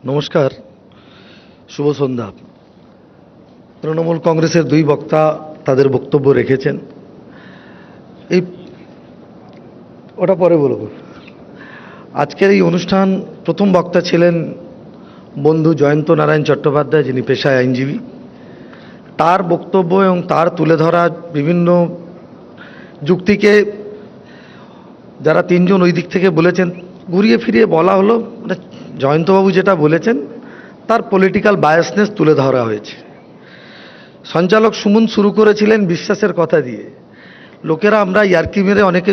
নমস্কার, শুভ সন্ধ্যা। তৃণমূল কংগ্রেসের দুই বক্তা তাদের বক্তব্য রেখেছেন। এই ওটা পরে বলব। আজকের এই অনুষ্ঠান প্রথম বক্তা ছিলেন বন্ধু জয়ন্ত নারায়ণ চট্টোপাধ্যায়, যিনি পেশায় আইনজীবী। তার বক্তব্য এবং তার তুলে ধরা বিভিন্ন যুক্তিকে যারা তিনজন ওই দিক থেকে বলেছেন, ঘুরিয়ে ফিরিয়ে বলা হলো, মানে জয়ন্তবাবু যেটা বলেছেন তার পলিটিক্যাল বায়াসনেস তুলে ধরা হয়েছে। সঞ্চালক সুমন শুরু করেছিলেন বিশ্বাসের কথা দিয়ে। লোকেরা আমরা ইয়ার্কি মেরে অনেকে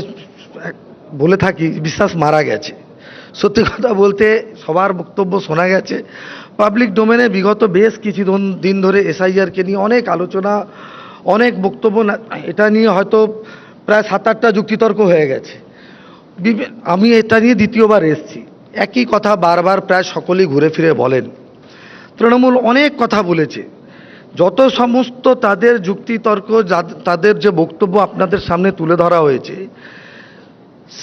বলে থাকি বিশ্বাস মারা গেছে। সত্যি কথা বলতে সবার বক্তব্য শোনা গেছে। পাবলিক ডোমেনে বিগত বেশ কিছু দিন ধরে এসআইআরকে নিয়ে অনেক আলোচনা, অনেক বক্তব্য, এটা নিয়ে হয়তো প্রায় 7-8টা যুক্তিতর্ক হয়ে গেছে। আমি এটা নিয়ে দ্বিতীয়বার এসেছি। একই কথা বারবার প্রায় সকলেই ঘুরে ফিরে বলেন। তৃণমূল অনেক কথা বলেছে, যত সমস্ত তাদের যুক্তিতর্ক, তাদের যে বক্তব্য আপনাদের সামনে তুলে ধরা হয়েছে,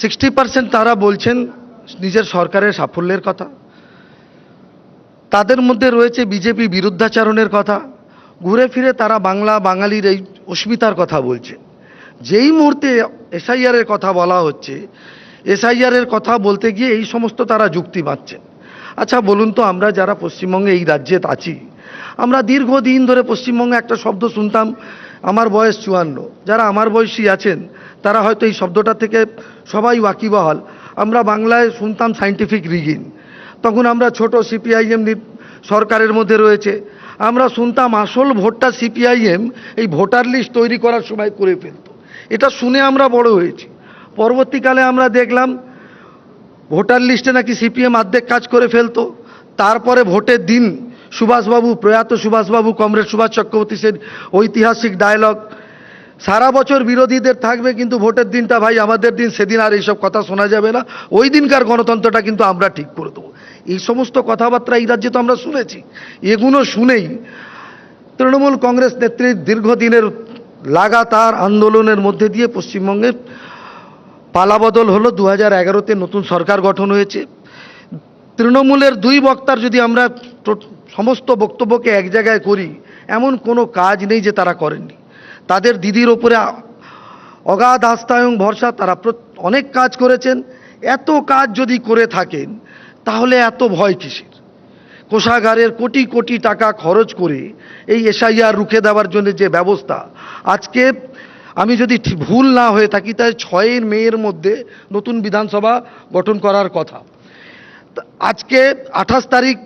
60% তারা বলছেন নিজের সরকারের সাফল্যের কথা। তাদের মধ্যে রয়েছে বিজেপি বিরুদ্ধাচারণের কথা। ঘুরে ফিরে তারা বাঙালির এই অস্মিতার কথা বলছে। যেই মুহূর্তে এসআইআরের কথা বলা হচ্ছে, এসআইআরের কথা বলতে গিয়ে এই সমস্ত তারা যুক্তি পাচ্ছেন। আচ্ছা বলুন তো, আমরা যারা পশ্চিমবঙ্গে এই রাজ্যে আছি, আমরা দীর্ঘদিন ধরে পশ্চিমবঙ্গে একটা শব্দ শুনতাম, আমার বয়স 54, যারা আমার বয়সী আছেন তারা হয়তো এই শব্দটা থেকে সবাই ওয়াকিবহাল। আমরা বাংলায় শুনতাম সায়েন্টিফিক রিগিং। তখন আমরা ছোট, সিপিআইএম সরকারের মধ্যে রয়েছে, আমরা শুনতাম আসল ভোটটা সিপিআইএম এই ভোটার লিস্ট তৈরি করার সময় করে ফেলত। এটা শুনে আমরা বড় হয়েছি। পরবর্তীকালে আমরা দেখলাম ভোটার লিস্টে নাকি সিপিএম অর্ধেক কাজ করে ফেলতো। তারপরে ভোটের দিন সুভাষবাবু, প্রয়াত সুভাষবাবু, কমরেড সুভাষ চক্রবর্তী সেন ঐতিহাসিক ডায়লগ, সারা বছর বিরোধীদের থাকবে কিন্তু ভোটের দিনটা ভাই আমাদের দিন, সেদিন আর এইসব কথা শোনা যাবে না, ওই দিনকার গণতন্ত্রটা কিন্তু আমরা ঠিক করে দেবো। এই সমস্ত কথাবার্তা এই রাজ্যে তো আমরা শুনেছি। এগুলো শুনেই তৃণমূল কংগ্রেস নেত্রীর দীর্ঘদিনের লাগাতার আন্দোলনের মধ্যে দিয়ে পশ্চিমবঙ্গে পালাবদল হলো। 2011-তে নতুন সরকার গঠন হয়েছে। তৃণমূলের দুই বক্তার যদি আমরা সমস্ত বক্তব্যকে এক জায়গায় করি, এমন কোনো কাজ নেই যে তারা করেননি। তাদের দিদির ওপরে অগাধ আস্থা এবং ভরসা, তারা অনেক কাজ করেছেন। এত কাজ যদি করে থাকেন তাহলে এত ভয় কিসের? কোষাগারের কোটি কোটি টাকা খরচ করে এই এসআইআর রুখে দেওয়ার জন্য যে ব্যবস্থা, আজকে আমি যদি ভুল না হয়ে থাকি তাই 6 মের মধ্যে নতুন বিধানসভা গঠন করার কথা। আজকে 28 তারিখ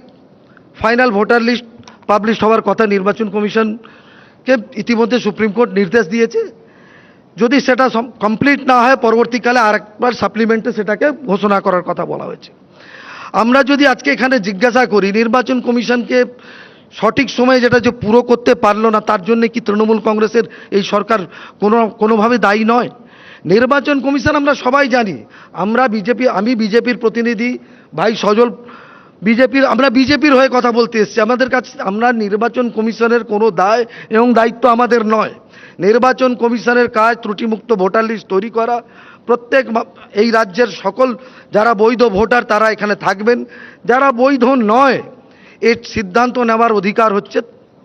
ফাইনাল ভোটার লিস্ট পাবলিশ হওয়ার কথা। নির্বাচন কমিশনকে ইতিমধ্যে সুপ্রিম কোর্ট নির্দেশ দিয়েছে, যদি সেটা কমপ্লিট না হয় পরবর্তীকালে আরেকবার সাপ্লিমেন্টে সেটাকে ঘোষণা করার কথা বলা হয়েছে। আমরা যদি আজকে এখানে জিজ্ঞাসা করি নির্বাচন কমিশনকে সঠিক সময়ে যেটা যে পুরো করতে পারলো না, তার জন্য কি তৃণমূল কংগ্রেসের এই সরকার কোনোভাবে দায়ী নয়? নির্বাচন কমিশন আমরা সবাই জানি, আমি বিজেপির প্রতিনিধি, ভাই সজল আমরা বিজেপির হয়ে কথা বলতে এসেছি। আমাদের কাছে আমরা নির্বাচন কমিশনের কোনো দায় এবং দায়িত্ব আমাদের নয়। নির্বাচন কমিশনের কাজ ত্রুটিমুক্ত ভোটার লিস্ট তৈরি করা। প্রত্যেক এই রাজ্যের সকল যারা বৈধ ভোটার তারা এখানে থাকবেন, যারা বৈধ নয় এর সিদ্ধান্ত নেওয়ার অধিকার হচ্ছে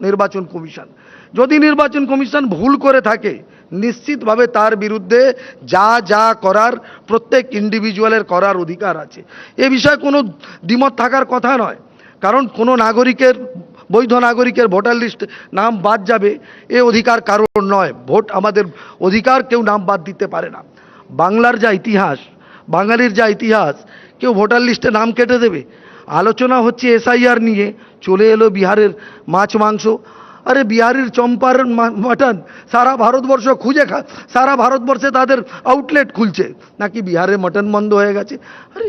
নির্বাচন কমিশন। যদি নির্বাচন কমিশন ভুল করে থাকে নিশ্চিতভাবে তার বিরুদ্ধে যা করার প্রত্যেক ইন্ডিভিজুয়ালের করার অধিকার আছে। এ বিষয়ে কোনো দ্বিমত থাকার কথা নয়। কারণ কোনো বৈধ নাগরিকের ভোটার লিস্ট নাম বাদ যাবে এ অধিকার কারণ নয়। ভোট আমাদের অধিকার, কেউ নাম বাদ দিতে পারে না। বাংলার যা ইতিহাস, বাঙালির যা ইতিহাস, কেউ ভোটার লিস্টে নাম কেটে দেবে? আলোচনা হচ্ছে এসআইআর নিয়ে, চলে এলো বিহারের মাছ মাংস। আরে বিহারের চম্পারণ মাটন সারা ভারতবর্ষ সারা ভারতবর্ষে তাদের আউটলেট খুলছে, নাকি বিহারে মটন বন্ধ হয়ে গেছে? আরে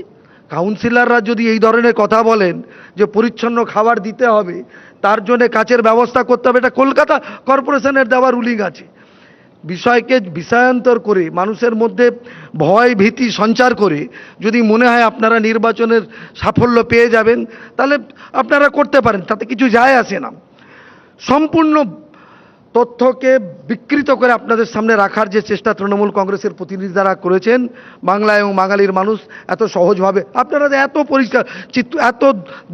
কাউন্সিলররা যদি এই ধরনের কথা বলেন যে পরিচ্ছন্ন খাবার দিতে হবে, তার জন্য কাচের ব্যবস্থা করতে হবে, এটা কলকাতা কর্পোরেশনের দেওয়া রুলিং আছে। বিষয়কে বিষয়ান্তর করে মানুষের মধ্যে ভয় ভীতি সঞ্চার করে যদি মনে হয় আপনারা নির্বাচনের সাফল্য পেয়ে যাবেন, তাহলে আপনারা করতে পারেন, তাতে কিছু যায় আসে না। সম্পূর্ণ তথ্যকে বিকৃত করে আপনাদের সামনে রাখার যে চেষ্টা তৃণমূল কংগ্রেসের প্রতিনিধি দ্বারা করেছেন, বাংলা এবং বাঙালির মানুষ এত সহজভাবে, আপনারা যে এত পরিষ্কার চিত্র এত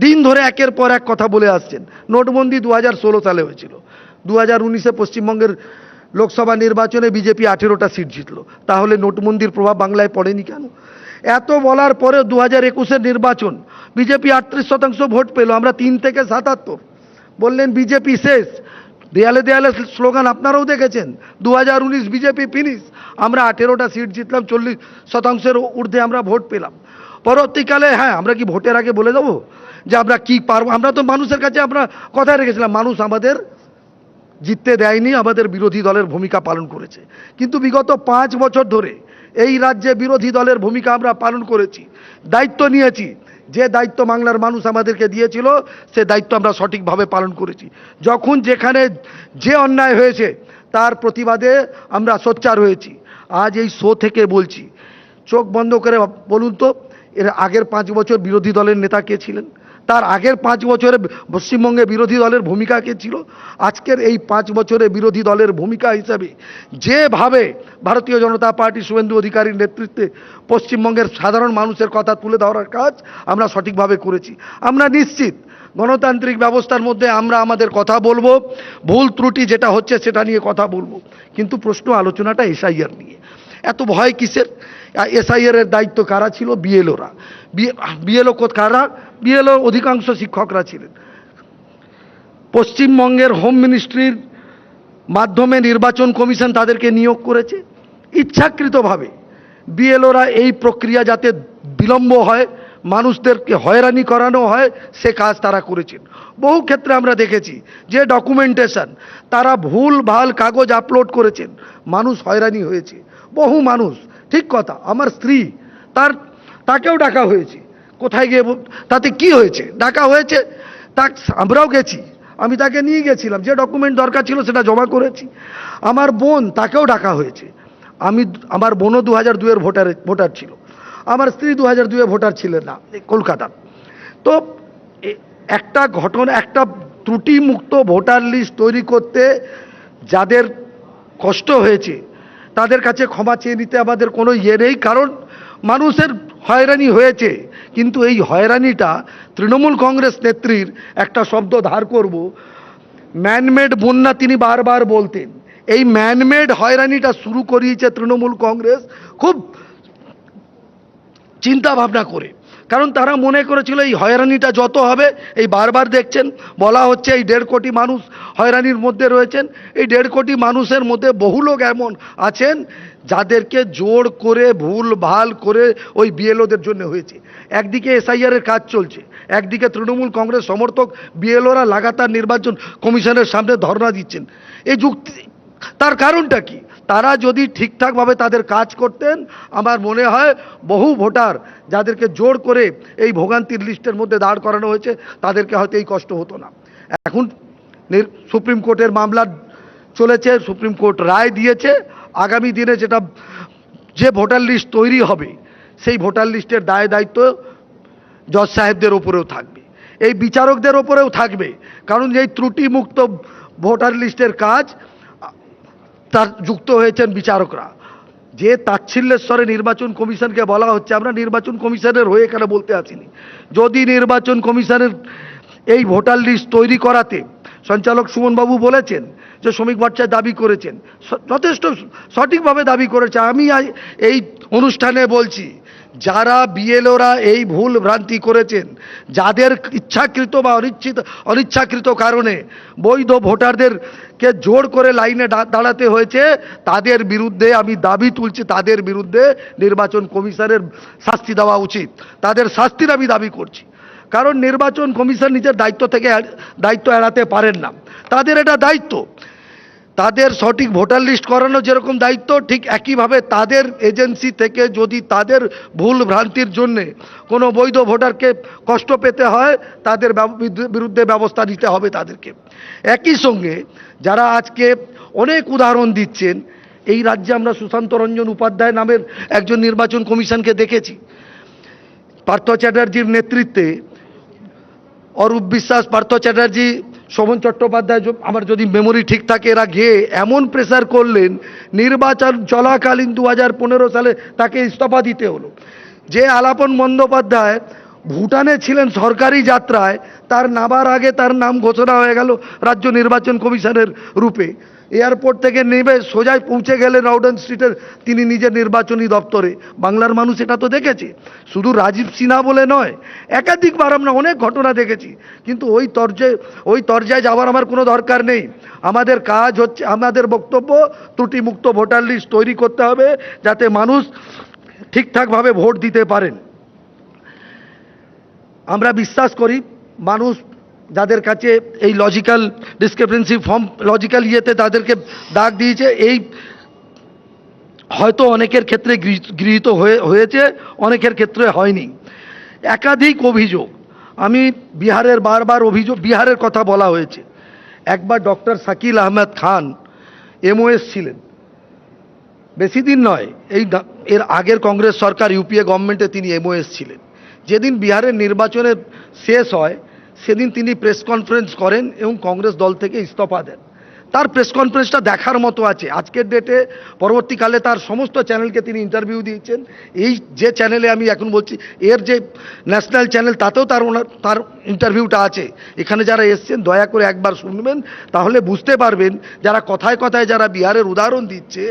দিন ধরে একের পর এক কথা বলে আসছেন। নোটবন্দি 2016 সালে হয়েছিল, 2019-এ পশ্চিমবঙ্গের লোকসভা নির্বাচনে বিজেপি 18টা সিট জিতলো, তাহলে নোটবন্দির প্রভাব বাংলায় পড়েনি কেন? এত বলার পরে 2021-এর নির্বাচন বিজেপি 38% ভোট পেল, আমরা 3 থেকে 77। বললেন বিজেপি শেষ, দেয়ালে দেয়ালে স্লোগান আপনারাও দেখেছেন, 2019 বিজেপি ফিনিশ, আমরা 18টা সিট জিতলাম, 40%-এর ঊর্ধ্বে আমরা ভোট পেলাম। পরবর্তীকালে হ্যাঁ, আমরা কি ভোটের আগে বলে দেবো যে আমরা কি পারবো? আমরা তো মানুষের কাছে আমরা কথা রেখেছিলাম, মানুষ আমাদের জিততে দেয়নি, আমাদের বিরোধী দলের ভূমিকা পালন করেছে। কিন্তু বিগত 5 বছর ধরে এই রাজ্যে বিরোধী দলের ভূমিকা আমরা পালন করেছি, দায়িত্ব নিয়েছি। যে দায়িত্ব বাংলার মানুষ আমাদেরকে দিয়েছিল সে দায়িত্ব আমরা সঠিকভাবে পালন করেছি। যখন যেখানে যে অন্যায় হয়েছে তার প্রতিবাদে আমরা সোচ্চার হয়েছি। আজ এই শো থেকে বলছি, চোখ বন্ধ করে বলুন তো, এর আগের 5 বছর বিরোধী দলের নেতা কে ছিলেন? তার আগের 5 বছরে পশ্চিমবঙ্গে বিরোধী দলের ভূমিকা কে ছিল? আজকের এই 5 বছরে বিরোধী দলের ভূমিকা হিসাবে যেভাবে ভারতীয় জনতা পার্টি শুভেন্দু অধিকারীর নেতৃত্বে পশ্চিমবঙ্গের সাধারণ মানুষের কথা তুলে ধরার কাজ আমরা সঠিকভাবে করেছি। আমরা নিশ্চিত গণতান্ত্রিক ব্যবস্থার মধ্যে আমরা আমাদের কথা বলবো, ভুল ত্রুটি যেটা হচ্ছে সেটা নিয়ে কথা বলবো, কিন্তু প্রশ্ন আলোচনাটা এসআইআর নিয়ে। এত ভয় কিসের? এসআইআর এর দায়িত্ব কারা ছিল? বিএলওরা। বিএলও কারা? বিএলও অধিকাংশ শিক্ষকরা ছিলেন। পশ্চিমবঙ্গের হোম মিনিস্ট্রির মাধ্যমে নির্বাচন কমিশন তাদেরকে নিয়োগ করেছে ইচ্ছাকৃতভাবে। বিএলওরা এই প্রক্রিয়া যাতে বিলম্ব হয়, মানুষদেরকে হয়রানি করানো হয়, সে কাজ তারা করেছেন। বহু ক্ষেত্রে আমরা দেখেছি যে ডকুমেন্টেশন তারা ভুল ভাল কাগজ আপলোড করেছেন, মানুষ হয়রানি হয়েছে, বহু মানুষ। ঠিক কথা, আমার স্ত্রী তাকেও ডাকা হয়েছে, কোথায় গিয়ে তাতে কি হয়েছে, ডাকা হয়েছে, তা আমরাও গেছি, আমি তাকে নিয়ে গেছিলাম, যে ডকুমেন্ট দরকার ছিল সেটা জমা করেছি। আমার বোন, তাকেও ডাকা হয়েছে। আমার বোনও 2002-এর ভোটার ছিল, আমার স্ত্রী 2002-এ ভোটার ছিলেন না কলকাতার। তো একটা ঘটনা, একটা ত্রুটিমুক্ত ভোটার লিস্ট তৈরি করতে যাদের কষ্ট হয়েছে তাদের কাছে ক্ষমা চেয়ে নিতে আমাদের কোনো ইয়ে নেই, কারণ মানুষের হয়রানি হয়েছে। কিন্তু এই হয়রানিটা তৃণমূল কংগ্রেস নেত্রীর একটা শব্দ ধার করব, ম্যানমেড বন্যা তিনি বারবার বলতেন। এই ম্যানমেড হয়রানিটা শুরু করিয়েছে তৃণমূল কংগ্রেস খুব চিন্তা ভাবনা করে, কারণ তারা মনে করেছিল এই হয়রানিটা যত হবে, এই বারবার দেখছেন বলা হচ্ছে এই 1.5 কোটি মানুষ হয়রানির মধ্যে রয়েছেন। এই 1.5 কোটি মানুষের মধ্যে বহু লোক এমন আছেন যাদেরকে জোর করে ভুল ভাল করে ওই বিএলওদের জন্য হয়েছে। একদিকে এসআইআর-এর কাজ চলছে, একদিকে তৃণমূল কংগ্রেস সমর্থক বিএলওরা লাগাতার নির্বাচন কমিশনের সামনে ধর্ণা দিচ্ছেন। এই যুক্তি, তার কারণটা কি? তারা যদি ঠিকঠাকভাবে তাদের কাজ করতেন, আমার মনে হয় বহু ভোটার যাদেরকে জোর করে এই ভোগান্তির লিস্টের মধ্যে দাঁড় করানো হয়েছে তাদেরকে হয়তো এই কষ্ট হতো না। এখন সুপ্রিম কোর্টের মামলা চলেছে, সুপ্রিম কোর্ট রায় দিয়েছে, আগামী দিনে যে ভোটার লিস্ট তৈরি হবে সেই ভোটার লিস্টের দায় দায়িত্ব জজ সাহেবদের ওপরেও থাকবে, এই বিচারকদের ওপরেও থাকবে, কারণ এই ত্রুটিমুক্ত ভোটার লিস্টের কাজ তার যুক্ত হয়েছেন বিচারকরা। যে তাচ্ছিল্যের স্বরে নির্বাচন কমিশনকে বলা হচ্ছে, আমরা নির্বাচন কমিশনের হয়ে এখানে বলতে আসিনি। যদি নির্বাচন কমিশনের এই ভোটার লিস্ট তৈরি করাতে সঞ্চালক সুমনবাবু বলেছেন যে শ্রমিক ভট্টাচার্য দাবি করেছেন, যথেষ্ট সঠিকভাবে দাবি করেছে। আমি এই অনুষ্ঠানে বলছি, যারা বিএলওরা এই ভুল ভ্রান্তি করেছেন, যাদের ইচ্ছাকৃত বা অনিচ্ছাকৃত কারণে বৈধ ভোটারদেরকে জোর করে লাইনে দাঁড়াতে হয়েছে, তাদের বিরুদ্ধে আমি দাবি তুলছি, তাদের বিরুদ্ধে নির্বাচন কমিশনের শাস্তি দেওয়া উচিত, তাদের শাস্তির আমি দাবি করছি। কারণ নির্বাচন কমিশন নিজের দায়িত্ব এড়াতে পারেন না, তাদের এটা দায়িত্ব। তাদের সঠিক ভোটার লিস্ট করানো যেরকম দায়িত্ব, ঠিক একইভাবে তাদের এজেন্সি থেকে যদি তাদের ভুল ভ্রান্তির জন্যে কোনো বৈধ ভোটারকে কষ্ট পেতে হয়, তাদের বিরুদ্ধে ব্যবস্থা নিতে হবে তাদেরকে। একই সঙ্গে যারা আজকে অনেক উদাহরণ দিচ্ছেন, এই রাজ্যে আমরা সুশান্ত রঞ্জন উপাধ্যায় নামের একজন নির্বাচন কমিশনকে দেখেছি, পার্থ চ্যাটার্জির নেতৃত্বে, অরূপ বিশ্বাস, পার্থ চ্যাটার্জি, শোভন চট্টোপাধ্যায় আমার যদি মেমোরি ঠিক থাকে এরা গিয়ে এমন প্রেসার করলেন, নির্বাচন চলাকালীন 2015 সালে তাকে ইস্তফা দিতে হলো। যে আলাপন বন্দ্যোপাধ্যায় ভুটানে ছিলেন সরকারি যাত্রায়, তার নামার আগে তার নাম ঘোষণা হয়ে গেল রাজ্য নির্বাচন কমিশনের রূপে। এয়ারপোর্ট থেকে নেমে সোজাই পৌঁছে গেলেন রাউডেন স্ট্রিটের তিনি নিজের নির্বাচনী দপ্তরে। বাংলার মানুষ এটা তো দেখেছে, শুধু রাজীব সিনহা বলে নয়, একাধিকবার আমরা অনেক ঘটনা দেখেছি। কিন্তু ওই তরজায় যাওয়ার আমার কোনো দরকার নেই। আমাদের কাজ হচ্ছে, আমাদের বক্তব্য ত্রুটিমুক্ত ভোটার লিস্ট তৈরি করতে হবে যাতে মানুষ ঠিকঠাকভাবে ভোট দিতে পারেন। আমরা বিশ্বাস করি মানুষ যাদের কাছে এই লজিক্যাল ডিসক্রিপেন্সি ফর্ম লজিক্যাল ইয়েতে তাদেরকে দাগ দিয়েছে, এই হয়তো অনেকের ক্ষেত্রে গৃহীত হয়েছে, অনেকের ক্ষেত্রে হয়নি। একাধিক অভিযোগ, আমি বিহারের বারবার অভিযোগ, বিহারের কথা বলা হয়েছে। একবার ডক্টর শাকিল আহমেদ খান এমওএস ছিলেন, বেশি দিন নয়, এর আগের কংগ্রেস সরকার ইউপিএ গভর্নমেন্টে তিনি এমওএস ছিলেন। যেদিন বিহারের নির্বাচনের শেষ হয় সেদিন তিনি প্রেস কনফারেন্স করেন এবং কংগ্রেস দল থেকে ইস্তফা দেন। তার প্রেস কনফারেন্সটা দেখার মতো আছে আজকের ডেটে। পরবর্তীকালে তার সমস্ত চ্যানেলকে তিনি ইন্টারভিউ দিয়েছেন। এই যে চ্যানেলে আমি এখন বলছি, এর যে ন্যাশনাল চ্যানেল, তাতেও তার ইন্টারভিউটা আছে। এখানে যারা এসছেন দয়া করে একবার শুনবেন, তাহলে বুঝতে পারবেন যারা কথায় কথায় যারা বিহারের উদাহরণ দিচ্ছে,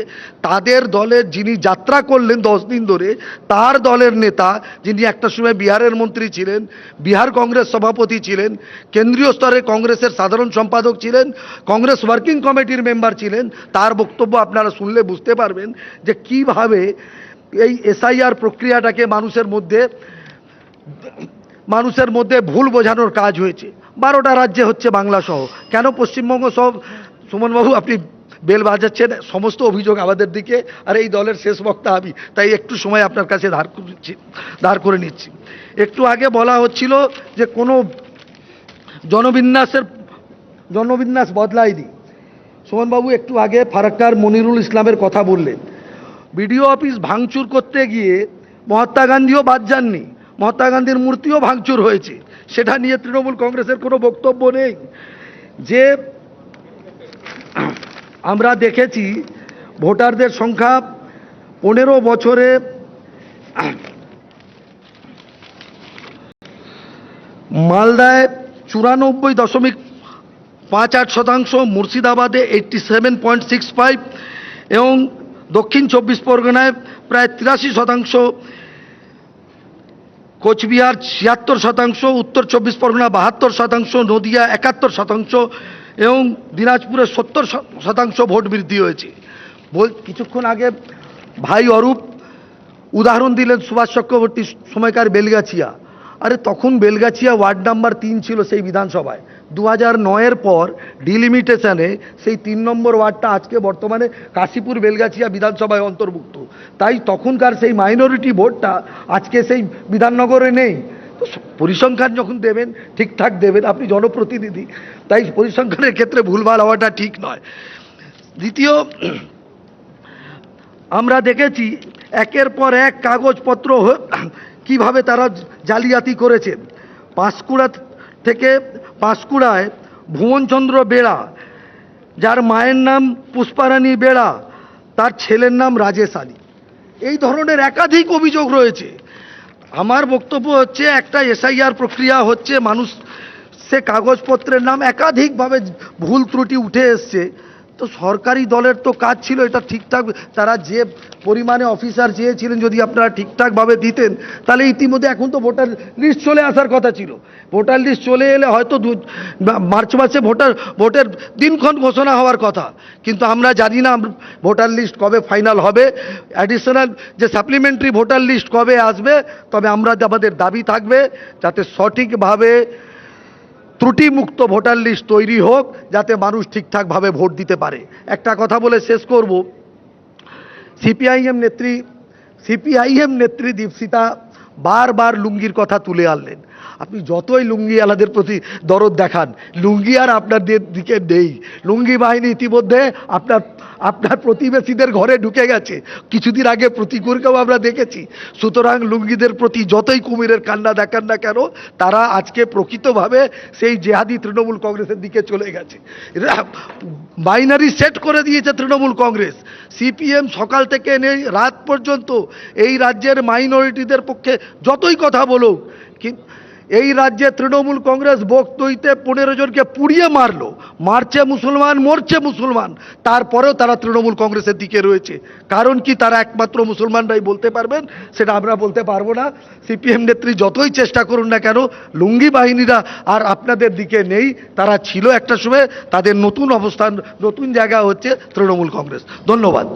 তাদের দলের যিনি যাত্রা করলেন 10 দিন ধরে, তার দলের নেতা যিনি একটা সময় বিহারের মন্ত্রী ছিলেন, বিহার কংগ্রেস সভাপতি ছিলেন, কেন্দ্রীয় স্তরে কংগ্রেসের সাধারণ সম্পাদক ছিলেন, কংগ্রেস ওয়ার্কিং কমিটির মেম্বার ছিলেন, তার বক্তব্য আপনারা শুনলে বুঝতে পারবেন যে কিভাবে এই এসআইআর প্রক্রিয়াটাকে মানুষের মধ্যে ভুল বোঝানোর কাজ হয়েছে। 12টা রাজ্যে হচ্ছে বাংলা সহ, কেন পশ্চিমবঙ্গ সহ? সুমনবাবু আপনি বেল বাজাচ্ছেন, সমস্ত অভিযোগ আমাদের দিকে, আর এই দলের শেষ বক্তা আমি, তাই একটু সময় আপনার কাছে ধার করে নিচ্ছি। একটু আগে বলা হচ্ছিল যে কোনো জনবিন্যাস বদলায়নি। সুমনবাবু একটু আগে ফারাক্কার মনিরুল ইসলামের কথা বললেন। বিডিও অফিস ভাঙচুর করতে গিয়ে মহাত্মা গান্ধীও বাদ যাননি, মহাত্মা গান্ধীর মূর্তিও ভাঙচুর হয়েছে, সেটা নিয়ে তৃণমূল কংগ্রেসের কোনো বক্তব্য নেই। যে আমরা দেখেছি ভোটারদের সংখ্যা 15 বছরে মালদায় 94.58%, মুর্শিদাবাদে 87.65 এবং দক্ষিণ 24 পরগনায় প্রায় 83%, কোচবিহার 76%, উত্তর 24 পরগনা 72%, নদিয়া 71% এবং দিনাজপুরে 70% ভোট বৃদ্ধি হয়েছে। কিছুক্ষণ আগে ভাই অরূপ উদাহরণ দিলেন সুভাষ চক্রবর্তী সময়কার বেলগাছিয়া। আরে তখন বেলগাছিয়া ওয়ার্ড নাম্বার 3 ছিল সেই বিধানসভায়। 2009-এর পর ডিলিমিটেশনে সেই 3 নম্বর ওয়ার্ডটা আজকে বর্তমানে কাশীপুর বেলগাছিয়া বিধানসভায় অন্তর্ভুক্ত। তাই তখনকার সেই মাইনরিটি ভোটটা আজকে সেই বিধাননগরে নেই। তো পরিসংখ্যান যখন দেবেন ঠিকঠাক দেবেন, আপনি জনপ্রতিনিধি, তাই পরিসংখ্যানের ক্ষেত্রে ভুলভাল হওয়াটা ঠিক নয়। দ্বিতীয়, আমরা দেখেছি একের পর এক কাগজপত্র কিভাবে তারা জালিয়াতি করেছেন। পাঁশকুড়ায় ভুবনচন্দ্র বেড়া, যার মায়ের নাম পুষ্পারানী বেড়া, তার ছেলের নাম রাজেশ আলী, এই ধরনের একাধিক অভিযোগ রয়েছে। আমার বক্তব্য হচ্ছে একটা এসআইআর প্রক্রিয়া হচ্ছে, মানুষ সে কাগজপত্রের নাম একাধিকভাবে ভুল ত্রুটি উঠে এসছে। তো সরকারি দলের তো কাজ ছিল এটা ঠিকঠাক, তারা যে পরিমাণে অফিসার চেয়েছিলেন যদি আপনারা ঠিকঠাকভাবে দিতেন, তাহলে ইতিমধ্যে এখন তো ভোটার লিস্ট চলে আসার কথা ছিল। ভোটার লিস্ট চলে এলে হয়তো মার্চ মাসে ভোটের দিনক্ষণ ঘোষণা হওয়ার কথা, কিন্তু আমরা জানি না ভোটার লিস্ট কবে ফাইনাল হবে, অ্যাডিশনাল যে সাপ্লিমেন্টারি ভোটার লিস্ট কবে আসবে। তবে আমাদের দাবি থাকবে যাতে সঠিকভাবে ত্রুটিমুক্ত ভোটার লিস্ট তৈরি হোক, যাতে মানুষ ঠিকঠাকভাবে ভোট দিতে পারে। একটা কথা বলে শেষ করব, সিপিআইএম নেত্রী দীপশিতা বারবার লুঙ্গির কথা তুলে আনলেন। আপনি যতই লুঙ্গিওয়ালাদের প্রতি দরদ দেখান, লুঙ্গি আর আপনাদের দিকে নেই। লুঙ্গি বাহিনী ইতিমধ্যে আপনার প্রতিবেশীদের ঘরে ঢুকে গেছে, কিছুদিন আগে প্রতিকুরকেও আমরা দেখেছি। সুতরাং লুঙ্গিদের প্রতি যতই কুমিরের কান্না দেখান না কেন, তারা আজকে প্রকৃতভাবে সেই জেহাদি তৃণমূল কংগ্রেসের দিকে চলে গেছে। বাইনারি সেট করে দিয়েছে তৃণমূল কংগ্রেস। সিপিএম সকাল থেকে নেই রাত পর্যন্ত এই রাজ্যের মাইনরিটিদের পক্ষে যতই কথা বলুক, কিন্তু এই রাজ্যে তৃণমূল কংগ্রেস বক্তৈতে 15 জনকে পুড়িয়ে মারলো, মারছে মুসলমান, মরছে মুসলমান, তারপরেও তারা তৃণমূল কংগ্রেসের দিকে রয়েছে। কারণ কি? তারা একমাত্র মুসলমানরাই বলতে পারবেন, সেটা আমরা বলতে পারবো না। সিপিএম নেত্রী যতই চেষ্টা করুন না কেন, লুঙ্গি বাহিনীরা আর আপনাদের দিকে নেই। তারা ছিল একটা সময়, তাদের নতুন অবস্থান, নতুন জায়গা হচ্ছে তৃণমূল কংগ্রেস। ধন্যবাদ।